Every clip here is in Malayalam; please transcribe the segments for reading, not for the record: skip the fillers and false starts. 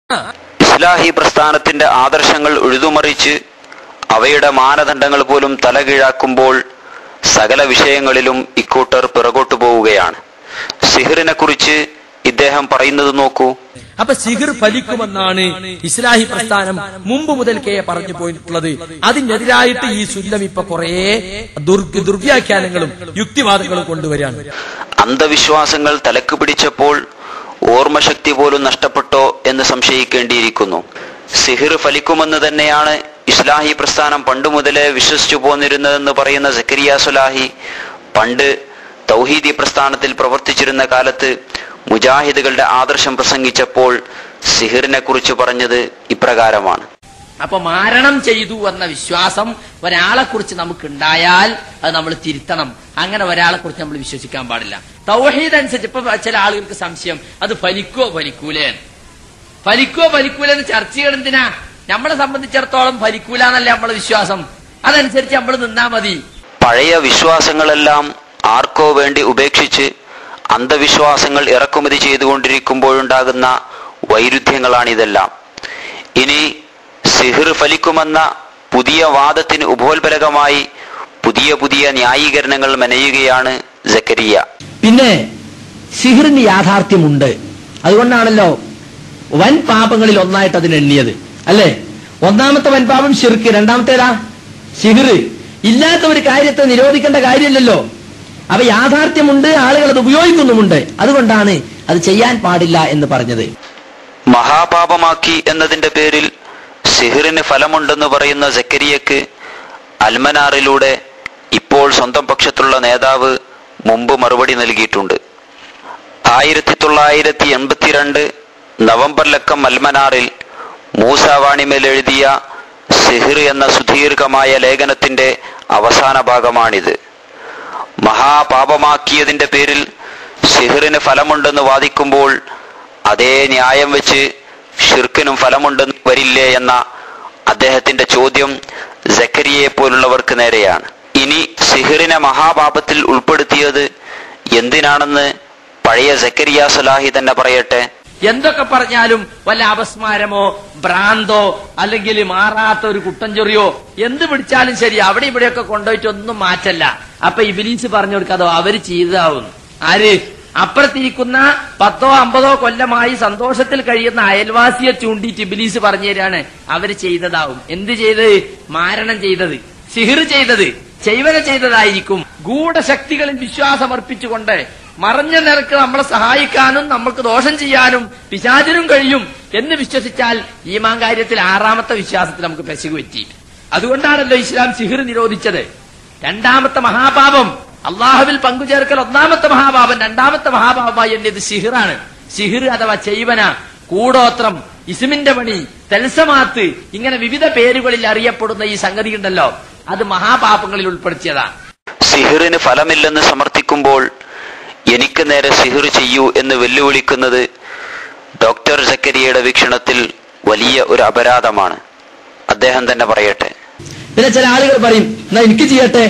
ഇസ്ലാഹി പ്രസ്ഥാനത്തിന്റെ ആദർശങ്ങൾ ഉഴുതുമറിച്ച് അവയുടെ മാനദണ്ഡങ്ങൾ പോലും തലകീഴാക്കുമ്പോൾ സകല വിഷയങ്ങളിലും ഇക്കൂട്ടർ പിറകോട്ടു പോവുകയാണ്. സിഹിറിനെ കുറിച്ച് ഇദ്ദേഹം പറയുന്നത് നോക്കൂ. അപ്പൊ സിഹിർ ഫലിക്കുമെന്നാണ് ഇസ്ലാഹി പ്രസ്ഥാനം മുമ്പ് മുതൽക്കേ പറഞ്ഞു പോയിട്ടുള്ളത്. അതിനെതിരായിട്ട് ഈ സുന്നം ഇപ്പൊ കുറെ ദുർവ്യാഖ്യാനങ്ങളും യുക്തിവാദങ്ങളും കൊണ്ടുവരികയാണ്. അന്ധവിശ്വാസങ്ങൾ തലക്ക് പിടിച്ചപ്പോൾ ഓർമ്മശക്തി പോലും നഷ്ടപ്പെട്ടോ എന്ന് സംശയിക്കേണ്ടിയിരിക്കുന്നു. സിഹിർ ഫലിക്കുമെന്ന് തന്നെയാണ് ഇസ്ലാഹി പ്രസ്ഥാനം പണ്ട് മുതലേ വിശ്വസിച്ചു പോന്നിരുന്നതെന്ന് പറയുന്ന സക്കരിയ സ്വലാഹി പണ്ട് തൗഹീദി പ്രസ്ഥാനത്തിൽ പ്രവർത്തിച്ചിരുന്ന കാലത്ത് മുജാഹിദുകളുടെ ആദർശം പ്രസംഗിച്ചപ്പോൾ സിഹിറിനെ കുറിച്ച് പറഞ്ഞത് ഇപ്രകാരമാണ്. അപ്പൊ മാരണം ചെയ്തു എന്ന വിശ്വാസം ഒരാളെ കുറിച്ച് നമുക്ക് ഉണ്ടായാൽ അത് നമ്മൾ തിരുത്തണം. അങ്ങനെ ഒരാളെ കുറിച്ച് നമ്മൾ വിശ്വസിക്കാൻ പാടില്ല. തൗഹീദ് അനുസരിച്ച് ഇപ്പൊ ചില ആളുകൾക്ക് സംശയം, അത് ഫലിക്കോ ഫലിക്കൂലെന്ന് ചർച്ച ചെയ്യണം. എന്തിനാ? നമ്മളെ സംബന്ധിച്ചിടത്തോളം ഫലിക്കൂല എന്നല്ല നമ്മളെ വിശ്വാസം. അതനുസരിച്ച് നമ്മൾ നിന്നാ മതി. പഴയ വിശ്വാസങ്ങളെല്ലാം ആർക്കോ വേണ്ടി ഉപേക്ഷിച്ച് അന്ധവിശ്വാസങ്ങൾ ഇറക്കുമതി ചെയ്തുകൊണ്ടിരിക്കുമ്പോഴുണ്ടാകുന്ന വൈരുദ്ധ്യങ്ങളാണിതെല്ലാം. ഇനി സിഹിർ ഫലിക്കുമെന്ന പുതിയ വാദത്തിന് ഉപോത്ബലകമായി പുതിയ പുതിയ ന്യായീകരണങ്ങൾ മെനയുകയാണ് സക്കരിയ. പിന്നെ സിഹിറിന് യാഥാർത്ഥ്യമുണ്ട്. അതുകൊണ്ടാണല്ലോ വൻ പാപങ്ങളിൽ ഒന്നായിട്ട് അതിന് എണ്ണിയത്, അല്ലേ? ഒന്നാമത്തെ വൻപാപം ശിർക്ക്, രണ്ടാമത്തേതാ സിഹിർ. ഇല്ലാത്ത ഒരു കാര്യത്തെ നിരോധിക്കേണ്ട കാര്യമില്ലല്ലോ. അപ്പൊ യാഥാർത്ഥ്യമുണ്ട്, ആളുകൾ അത് ഉപയോഗിക്കുന്നുമുണ്ട്. അതുകൊണ്ടാണ് അത് ചെയ്യാൻ പാടില്ല എന്ന് പറഞ്ഞത്. മഹാപാപമാക്കി എന്നതിന്റെ പേരിൽ സിഹിറിന് ഫലമുണ്ടെന്ന് പറയുന്ന സക്കരിയക്ക് അൽമനാറിലൂടെ ഇപ്പോൾ സ്വന്തം പക്ഷത്തുള്ള നേതാവ് മുമ്പ് മറുപടി നൽകിയിട്ടുണ്ട്. 1982 നവംബർ ലക്കം അൽമനാറിൽ മൂസാവാണിമേൽ എഴുതിയ സിഹിർ എന്ന സുദീർഘമായ ലേഖനത്തിന്റെ അവസാന ഭാഗമാണിത്. മഹാപാപമാക്കിയതിന്റെ പേരിൽ സിഹിറിന് ഫലമുണ്ടെന്ന് വാദിക്കുമ്പോൾ അതേ ന്യായം വെച്ച് ഷിർക്കിനും ഫലമുണ്ടെന്ന് വരില്ലേ എന്ന അദ്ദേഹത്തിന്റെ ചോദ്യം സക്കരിയയെ പോലുള്ളവർക്ക് നേരെയാണ്. ഇനി സിഹിറിനെ മഹാപാപത്തിൽ ഉൾപ്പെടുത്തിയത് എന്തിനാണെന്ന് പഴയ സക്കരിയ സ്വലാഹി തന്നെ പറയട്ടെ. എന്തൊക്കെ പറഞ്ഞാലും വല്ല അപസ്മാരമോ ഭ്രാന്തോ അല്ലെങ്കിൽ മാറാത്ത ഒരു കുട്ടൻചൊറിയോ എന്ത് പിടിച്ചാലും ശരി, അവിടെ ഇവിടെയൊക്കെ കൊണ്ടുപോയിട്ട് ഒന്നും മാറ്റല്ല. അപ്പൊ ഇബ്ലീസ് പറഞ്ഞു കൊടുക്കാതോ അവര് ചെയ്തതാവും. ആര്? അപ്പുറത്തിരിക്കുന്ന 10 50 കൊല്ലമായി സന്തോഷത്തിൽ കഴിയുന്ന അയൽവാസിയെ ചൂണ്ടിയിട്ട് ഇബ്ലീസ് പറഞ്ഞു തരാണ് അവര് ചെയ്തതാവും. എന്ത് ചെയ്ത്? മാരണം ചെയ്തത്, സിഹിർ ചെയ്തത്, ചെയ്വന ചെയ്തതായിരിക്കും. ഗൂഢശക്തികളിൽ വിശ്വാസം അർപ്പിച്ചുകൊണ്ട് മറഞ്ഞ നിരക്ക് നമ്മളെ സഹായിക്കാനും നമുക്ക് ദോഷം ചെയ്യാനും പിശാചിനും കഴിയും എന്ന് വിശ്വസിച്ചാൽ ഈമാൻ കാര്യത്തിൽ 6ാമത്തെ വിശ്വാസത്തിൽ നമുക്ക് പെശക് പറ്റി. അതുകൊണ്ടാണല്ലോ ഇസ്ലാം സിഹിർ നിരോധിച്ചത്. രണ്ടാമത്തെ മഹാപാപം അള്ളാഹുവിൽ പങ്കുചേർക്കൽ 1ാമത്തെ മഹാപാപം. 2ാമത്തെ മഹാപാപമായി എന്നത് സിഹിറാണ്. സിഹിർ അഥവാ ചെയ്വന, കൂടോത്രം, ഇസ്മിന്റെ പണി, തെൽസമാത്ത്, ഇങ്ങനെ വിവിധ പേരുകളിൽ അറിയപ്പെടുന്ന ഈ സംഗതി ഉണ്ടല്ലോ, അത് മഹാപാപങ്ങളിൽ ഉൾപ്പെടുത്തിയതാണ്. സിഹിറിന് ഫലമില്ലെന്ന് സമർത്ഥിക്കുമ്പോൾ എനിക്ക് നേരെ സിഹിർ ചെയ്യൂ എന്ന് വെല്ലുവിളിക്കുന്നത് ഡോക്ടർ സക്കരിയയുടെ വീക്ഷണത്തിൽ വലിയ ഒരു അപരാധമാണ്. അദ്ദേഹം തന്നെ പറയട്ടെ. പിന്നെ ചില ആളുകൾ പറയും, എന്നാ എനിക്ക് ചെയ്യട്ടെ,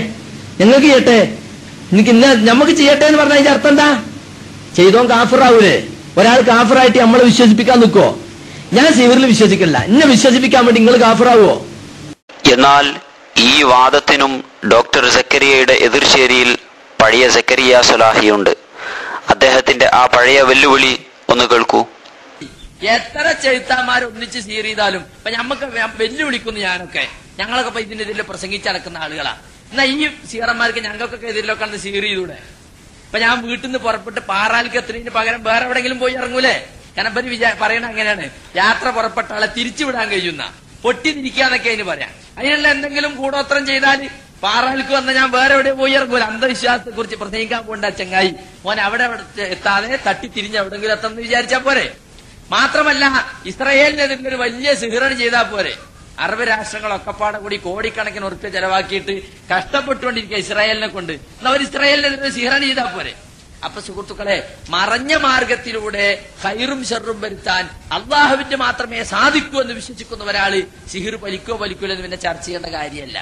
ഞങ്ങൾക്ക് ചെയ്യട്ടെ, നമുക്ക് ചെയ്യട്ടെ എന്ന് പറഞ്ഞാൽ അതിന്റെ അർത്ഥം എന്താ? ചെയ്തോ കാഫിറാവൂലേ? ഒരാൾ കാഫിറായിട്ട് നമ്മളെ വിശ്വസിപ്പിക്കാൻ നിൽക്കുവോ? ഞാൻ സിഹിറിൽ വിശ്വസിക്കില്ല, എന്നെ വിശ്വസിപ്പിക്കാൻ വേണ്ടി നിങ്ങൾ കാഫിറാവോ? എന്നാൽ ഈ വാദത്തിനും ഡോക്ടർ സക്കരിയയുടെ എതിർചേരിയിൽ പഴയ സക്കരിയ സ്വലാഹിയുണ്ട്. അദ്ദേഹത്തിന്റെ ആ പഴയ വെല്ലുവിളി ഒന്ന് കേൾക്കൂ. എത്ര ചെഴുത്താന്മാർ ഒന്നിച്ച് സീർ ചെയ്താലും ഇപ്പൊ ഞമ്മക്ക് വെല്ലുവിളിക്കുന്നു. ഞങ്ങളൊക്കെ ഇപ്പൊ ഇതിനെതിരെ പ്രസംഗിച്ചടക്കുന്ന ആളുകളാ. എന്നാ ഈ സീറന്മാർക്ക് ഞങ്ങൾക്കൊക്കെ എതിരിലൊക്കെ സീർ ചെയ്തൂടെ? ഇപ്പൊ ഞാൻ വീട്ടിൽ നിന്ന് പുറപ്പെട്ട് പാറാലിക്ക് എത്തുന്നതിന് പകരം വേറെ എവിടെങ്കിലും പോയി ഇറങ്ങൂലേ? കാരണം പറയണ അങ്ങനെയാണ്, യാത്ര പുറപ്പെട്ട ആളെ തിരിച്ചുവിടാൻ കഴിയുന്ന പൊട്ടി തിരിക്കാന്നൊക്കെ അതിന് പറയാം. അതിനുള്ള എന്തെങ്കിലും കൂടോത്രം ചെയ്താൽ പാറാലിക്ക് വന്ന ഞാൻ വേറെ എവിടെ പോയി ഇറങ്ങൂല. അന്ധവിശ്വാസത്തെ കുറിച്ച് പ്രസംഗിക്കാൻ പോകണ്ട ചങ്ങായി, മോൻ അവിടെ എത്താതെ തട്ടി തിരിഞ്ഞ് എവിടെങ്കിലും എത്തണമെന്ന് വിചാരിച്ചാ പോരെ? മാത്രമല്ല ഇസ്രായേലിനെതിരെ ഒരു വലിയ സിഹിറാണ് ചെയ്താൽ പോരെ? അറബ് രാഷ്ട്രങ്ങളൊക്കെ പാടെ കൂടി കോടിക്കണക്കിന് ഉറുപ്പിക ചെലവാക്കിയിട്ട് കഷ്ടപ്പെട്ടുകൊണ്ടിരിക്കുക ഇസ്രായേലിനെ കൊണ്ട്. എന്നാ ഒരു ഇസ്രായേലിനെതിരെ സിഹിറാണ് ചെയ്താൽ പോരെ? അപ്പൊ സുഹൃത്തുക്കളെ, മറഞ്ഞ മാർഗത്തിലൂടെ ഖൈറും ഷർറും വരുത്താൻ അള്ളാഹുവിന്റെ മാത്രമേ സാധിക്കൂ എന്ന് വിശ്വസിക്കുന്ന ഒരാള് സിഹിർ പലിക്കോ പലിക്കൂലെന്ന് പിന്നെ ചർച്ച ചെയ്യേണ്ട കാര്യമല്ല.